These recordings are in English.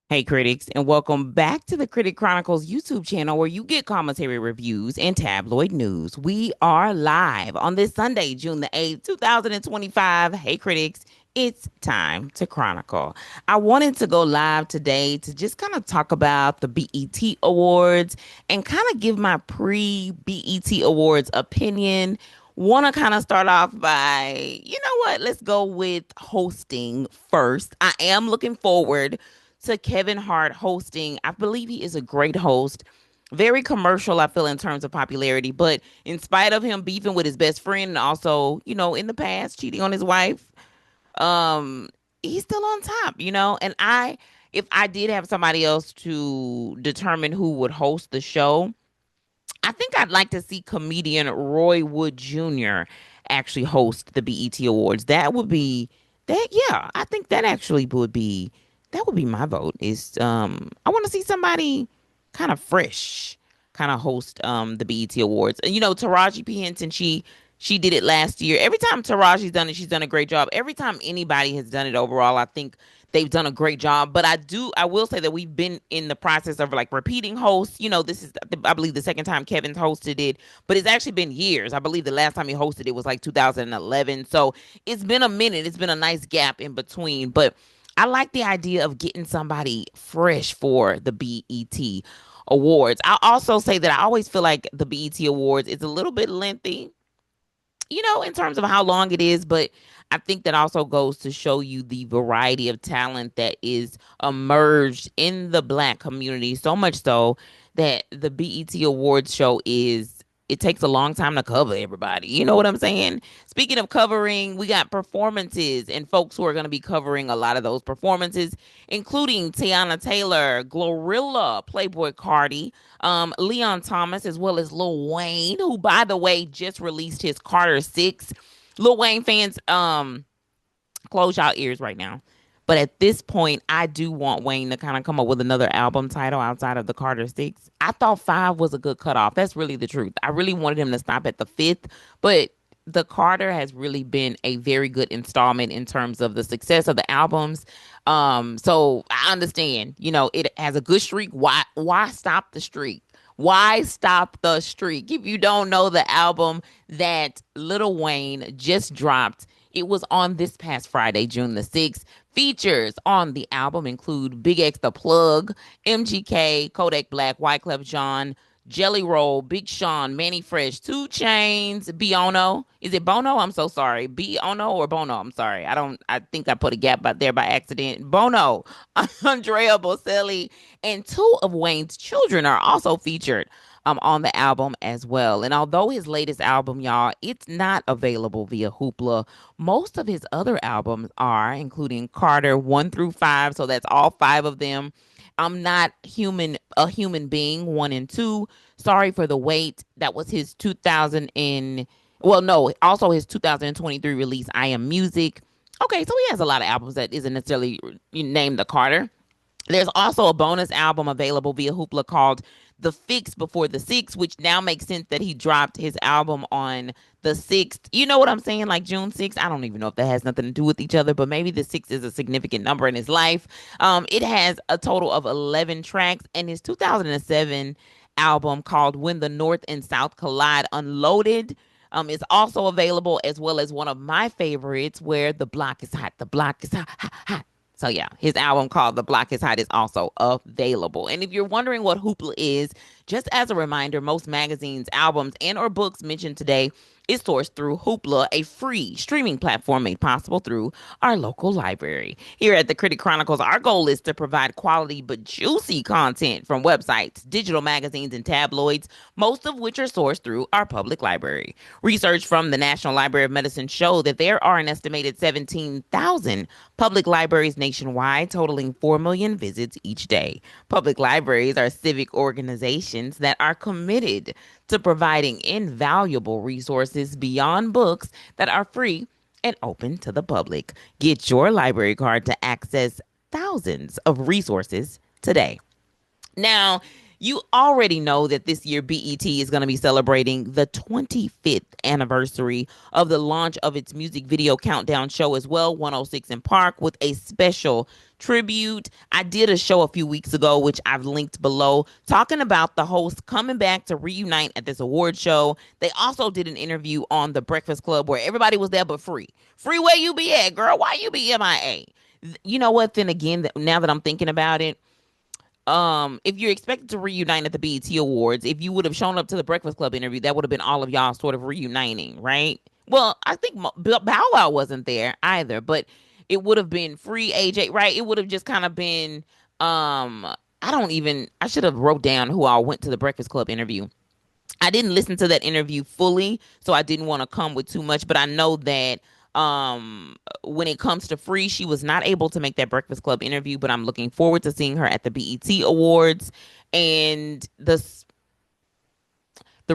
Hey, critics, and welcome back to the Critic Chronicles YouTube channel where you get commentary reviews and tabloid news. We are live on this Sunday, June the 8th, 2025. Hey, critics, it's time to chronicle. I wanted to go live today to just kind of talk about the BET Awards and kind of give my pre-BET Awards opinion. Want to kind of start off by, you know what? Let's go with hosting first. I am looking forward to Kevin Hart hosting. I believe he is a great host. Very commercial, I feel, in terms of popularity. But in spite of him beefing with his best friend and also, in the past cheating on his wife, um, he's still on top. And if I did have somebody else to determine who would host the show, I think I'd like to see comedian Roy Wood Jr. actually host the BET Awards. That would be that. Yeah, I think that would be my vote. Is I want to see somebody kind of fresh, kind of host the BET Awards. And Taraji P Henson, she did it last year. Every time Taraji's done it, she's done a great job. Every time anybody has done it overall, I think they've done a great job. But I will say that we've been in the process of like repeating hosts. This is, I believe, the second time Kevin's hosted it, but it's actually been years. I believe the last time he hosted it was like 2011. So it's been a minute. It's been a nice gap in between. But I like the idea of getting somebody fresh for the BET Awards. I'll also say that I always feel like the BET Awards is a little bit lengthy, in terms of how long it is, but I think that also goes to show you the variety of talent that is emerged in the Black community. So much so that the BET Awards show it takes a long time to cover everybody. You know what I'm saying? Speaking of covering, we got performances and folks who are going to be covering a lot of those performances, including Tiana Taylor, Glorilla, Playboy Cardi, Leon Thomas, as well as Lil Wayne, who, by the way, just released his Carter 6. Lil Wayne fans, close y'all ears right now. But at this point, I do want Wayne to kind of come up with another album title outside of the Carter 6. I thought 5 was a good cutoff. That's really the truth. I really wanted him to stop at the 5th, but the Carter has really been a very good installment in terms of the success of the albums. So I understand, it has a good streak. Why stop the streak? Why stop the streak? If you don't know the album that Lil Wayne just dropped, it was on this past Friday, June the 6th. Features on the album include Big X The Plug, MGK, Kodak Black, Wyclef Jean, Jelly Roll, Big Sean, Manny Fresh, Two Chains, Bono. Is it Bono? I'm so sorry. Bono or Bono? I'm sorry. I think I put a gap out there by accident. Bono, Andrea Bocelli, and two of Wayne's children are also featured on the album as well. And although his latest album, y'all, it's not available via Hoopla, most of his other albums are, including Carter 1 through 5. So that's all 5 of them. I'm Not a Human Being 1 and 2. Sorry for the Wait. That was his 2000 and, well, no, also his 2023 release, I Am Music. Okay, so he has a lot of albums that isn't necessarily named the Carter. There's also a bonus album available via Hoopla called The Fix Before the 6th, which now makes sense that he dropped his album on the 6th. You know what I'm saying? Like June 6th. I don't even know if that has nothing to do with each other, but maybe the 6th is a significant number in his life. It has a total of 11 tracks, and his 2007 album called When the North and South Collide Unloaded is also available, as well as one of my favorites, Where the Block is Hot. The Block is hot, hot, hot. So yeah, his album called The Block is Hot is also available. And if you're wondering what Hoopla is, just as a reminder, most magazines, albums, and or books mentioned today is sourced through Hoopla, a free streaming platform made possible through our local library. Here at the Critic Chronicles, our goal is to provide quality but juicy content from websites, digital magazines, and tabloids, most of which are sourced through our public library. Research from the National Library of Medicine show that there are an estimated 17,000 public libraries nationwide, totaling 4 million visits each day. Public libraries are civic organizations that are committed to providing invaluable resources beyond books that are free and open to the public. Get your library card to access thousands of resources today. Now, You already know that this year BET is going to be celebrating the 25th anniversary of the launch of its music video countdown show as well, 106 in Park, with a special tribute. I did a show a few weeks ago, which I've linked below, talking about the hosts coming back to reunite at this award show. They also did an interview on The Breakfast Club where everybody was there but free. Free where you be at, girl? Why you be MIA? You know what? Then again, now that I'm thinking about it, if you're expected to reunite at the BET Awards, if you would have shown up to the Breakfast Club interview, that would have been all of y'all sort of reuniting, right? Well, I think Bow Wow wasn't there either, but it would have been free AJ, right? It would have just kind of been I should have wrote down who all went to the Breakfast Club interview. I didn't listen to that interview fully, so I didn't want to come with too much, but I know that when it comes to Free, she was not able to make that Breakfast Club interview, but I'm looking forward to seeing her at the BET Awards. And the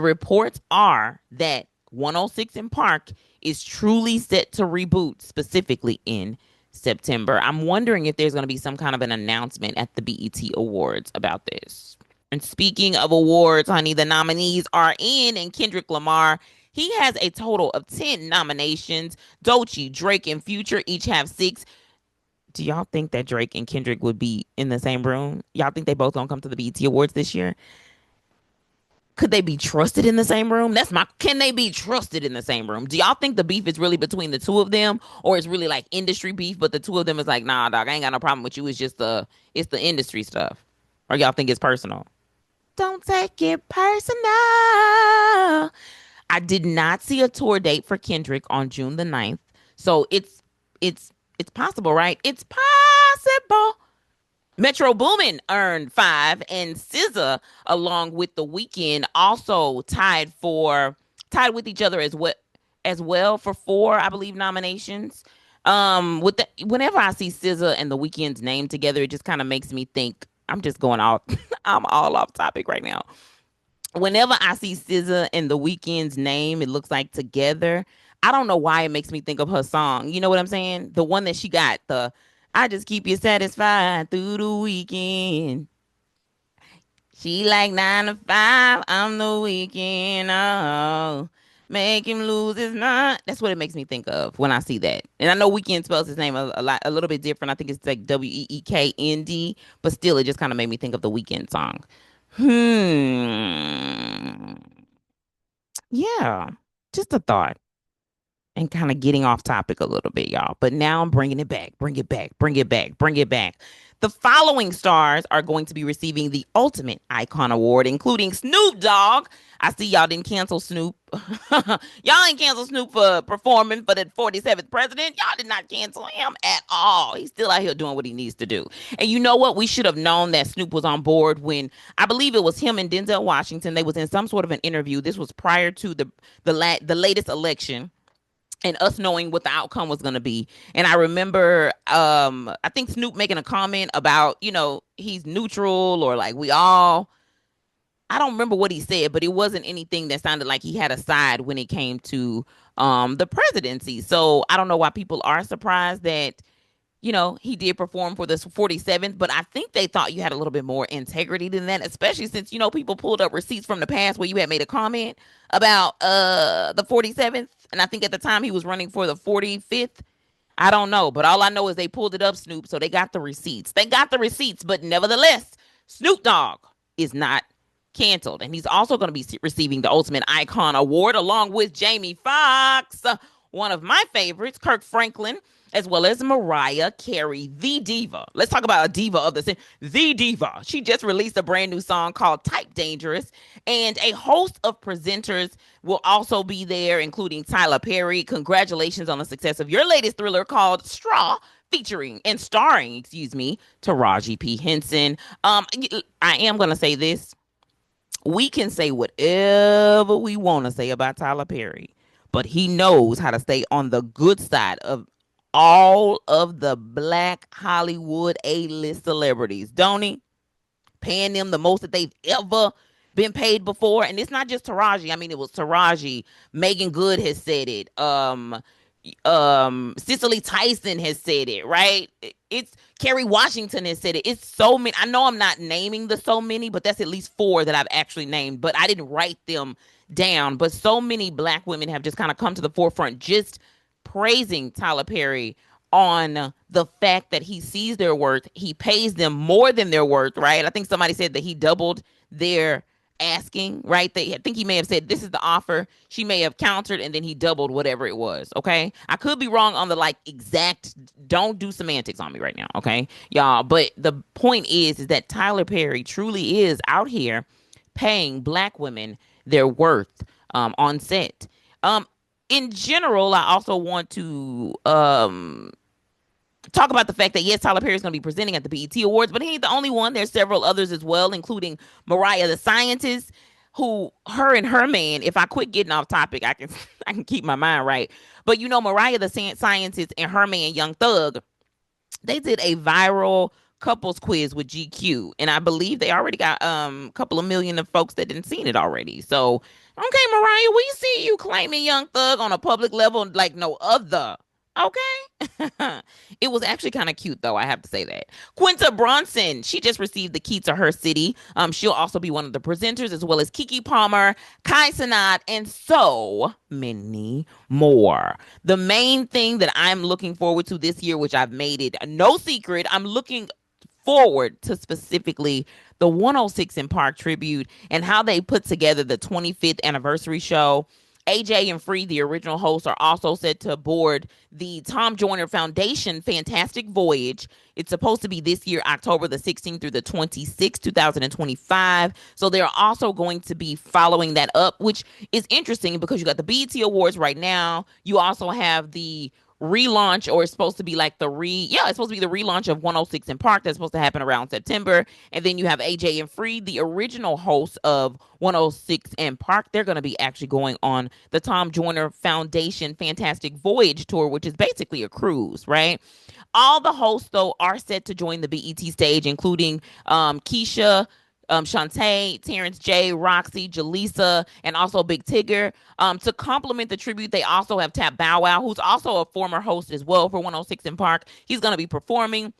reports are that 106 in Park is truly set to reboot specifically in September. I'm wondering if there's going to be some kind of an announcement at the BET Awards about this. And speaking of awards, honey, the nominees are in, and Kendrick Lamar, he has a total of 10 nominations. Doechii, Drake, and Future each have six. Do y'all think that Drake and Kendrick would be in the same room? Y'all think they both gonna come to the BET Awards this year? Could they be trusted in the same room? Can they be trusted in the same room? Do y'all think the beef is really between the two of them, or it's really like industry beef, but the two of them is like, nah, dog, I ain't got no problem with you. It's the industry stuff. Or y'all think it's personal? Don't take it personal. I did not see a tour date for Kendrick on June the 9th. So it's possible, right? It's possible. Metro Boomin earned 5, and SZA, along with The Weeknd, also tied with each other as well for 4, I believe, nominations. Whenever I see SZA and The Weeknd's name together, it just kind of makes me think. I'm just going off. I'm all off topic right now. Whenever I see SZA and The Weeknd's name, it looks like together. I don't know why it makes me think of her song. You know what I'm saying? The one that she got, the I just keep you satisfied through the weekend. She like 9 to 5, I'm the weekend. Oh, make him lose his mind. That's what it makes me think of when I see that. And I know Weekend spells his name a little bit different. I think it's like Weeknd, but still, it just kind of made me think of the Weekend song. Hmm. Yeah, just a thought, and kind of getting off topic a little bit, y'all. But now I'm bringing it back, bring it back, bring it back, bring it back. The following stars are going to be receiving the Ultimate Icon Award, including Snoop Dogg. I see y'all didn't cancel Snoop. Y'all ain't cancel Snoop for performing for the 47th president. Y'all did not cancel him at all. He's still out here doing what he needs to do. And you know what? We should have known that Snoop was on board when I believe it was him and Denzel Washington. They was in some sort of an interview. This was prior to the latest election and us knowing what the outcome was going to be. And I remember, I think Snoop making a comment about, he's neutral, or like I don't remember what he said, but it wasn't anything that sounded like he had a side when it came to the presidency. So I don't know why people are surprised that he did perform for this 47th, but I think they thought you had a little bit more integrity than that, especially since, people pulled up receipts from the past where you had made a comment about the 47th. And I think at the time he was running for the 45th. I don't know, but all I know is they pulled it up, Snoop, so they got the receipts. They got the receipts, but nevertheless, Snoop Dogg is not canceled. And he's also going to be receiving the Ultimate Icon Award along with Jamie Foxx, one of my favorites, Kirk Franklin, as well as Mariah Carey, the diva. Let's talk about a diva of the diva. She just released a brand new song called Type Dangerous, and a host of presenters will also be there, including Tyler Perry. Congratulations on the success of your latest thriller called Straw, featuring and starring, Taraji P. Henson. I am going to say this. We can say whatever we want to say about Tyler Perry, but he knows how to stay on the good side of all of the Black Hollywood A-list celebrities, don't he? Paying them the most that they've ever been paid before. And it's not just Taraji. I mean, it was Taraji. Megan Good has said it. Cicely Tyson has said it, right? It's Kerry Washington has said it. It's so many. I know I'm not naming the so many, but that's at least four that I've actually named, but I didn't write them down. But so many black women have just kind of come to the forefront, just praising Tyler Perry on the fact that he sees their worth. He pays them more than their worth, right? I think somebody said that he doubled their asking, right? I think he may have said this is the offer. She may have countered and then he doubled whatever it was. Okay. I could be wrong on the like exact, don't do semantics on me right now. Okay. Y'all. But the point is that Tyler Perry truly is out here paying black women their worth on set. Um, in general, I also want to talk about the fact that yes, Tyler Perry is going to be presenting at the BET Awards, but he ain't the only one. There's several others as well, including Mariah the Scientist, who her and her man. If I quit getting off topic, I can I can keep my mind right. But you know, Mariah the Scientist and her man Young Thug, they did a viral couples quiz with GQ, and I believe they already got a couple of million of folks that didn't seen it already. So okay, Mariah, we see you claiming Young Thug on a public level like no other. Okay. It was actually kind of cute, though. I have to say that. Quinta Bronson, she just received the key to her city. She'll also be one of the presenters, as well as Kiki Palmer, Kai Cenat, and so many more. The main thing that I'm looking forward to this year, which I've made it no secret, I'm looking forward to specifically the 106 in Park tribute and how they put together the 25th anniversary show. AJ and Free, the original hosts, are also set to board the Tom Joyner Foundation Fantastic Voyage. It's supposed to be this year, October the 16th through the 26th, 2025. So they're also going to be following that up, which is interesting because you got the BET Awards right now. You also have the relaunch, or it's supposed to be like it's supposed to be the relaunch of 106 in Park that's supposed to happen around September. And then you have AJ and Free, the original hosts of 106 in Park. They're going to be actually going on the Tom Joyner Foundation Fantastic Voyage tour, which is basically a cruise, right? All the hosts, though, are set to join the BET stage, including Keisha, Shantae, Terrence J, Roxy, Jaleesa, and also Big Tigger. To complement the tribute, they also have Tap Bow Wow, who's also a former host as well for 106 in Park. He's going to be performing.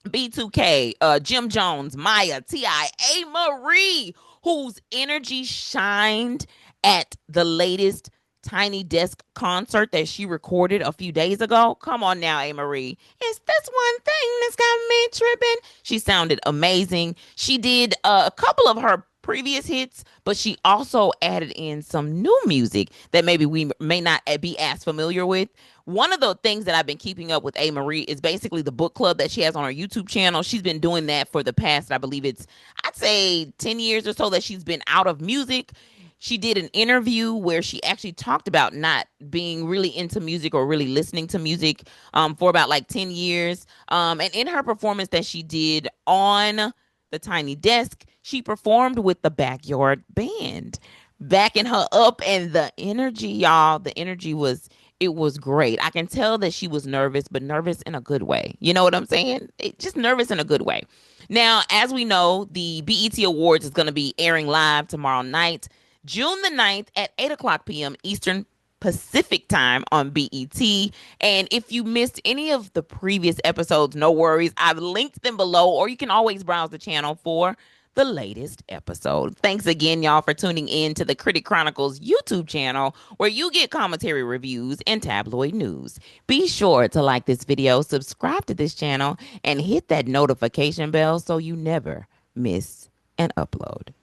B2K, Jim Jones, Maya, T.I., A. Marie, whose energy shined at the latest Tiny Desk concert that she recorded a few days ago. Come on now, A. Marie. It's this one thing that's got me tripping. She sounded amazing. She did a couple of her previous hits, but she also added in some new music that maybe we may not be as familiar with. One of the things that I've been keeping up with A. Marie is basically the book club that she has on her YouTube channel. She's been doing that for the past, I believe I'd say 10 years or so that she's been out of music. She did an interview where she actually talked about not being really into music or really listening to music for about like 10 years. And in her performance that she did on the Tiny Desk, she performed with the Backyard Band, backing her up. And the energy, y'all, it was great. I can tell that she was nervous, but nervous in a good way. You know what I'm saying? Just nervous in a good way. Now, as we know, the BET Awards is going to be airing live tomorrow night, June the 9th at 8 o'clock p.m. Eastern Pacific time on BET. And if you missed any of the previous episodes, no worries. I've linked them below, or you can always browse the channel for the latest episode. Thanks again, y'all, for tuning in to the Critic Chronicles YouTube channel, where you get commentary reviews and tabloid news. Be sure to like this video, subscribe to this channel, and hit that notification bell so you never miss an upload.